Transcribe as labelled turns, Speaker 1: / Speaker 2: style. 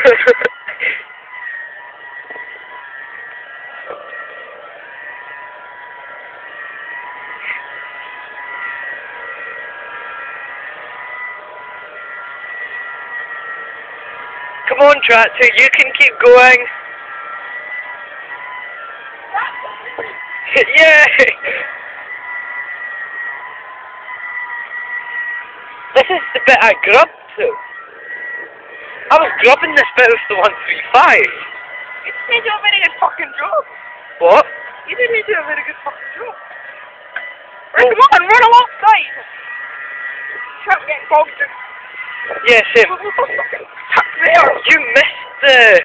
Speaker 1: Come on, Tractor, you can keep going. Yay! This is the bit I grubbed to. I was grubbing this bit of the 135.
Speaker 2: You didn't do a very good fucking job.
Speaker 1: What?
Speaker 2: You didn't do a very good fucking job. Right, come on, run alongside. Can't get bogged in.
Speaker 1: Yeah, same.
Speaker 2: Tuck there.
Speaker 1: You missed the...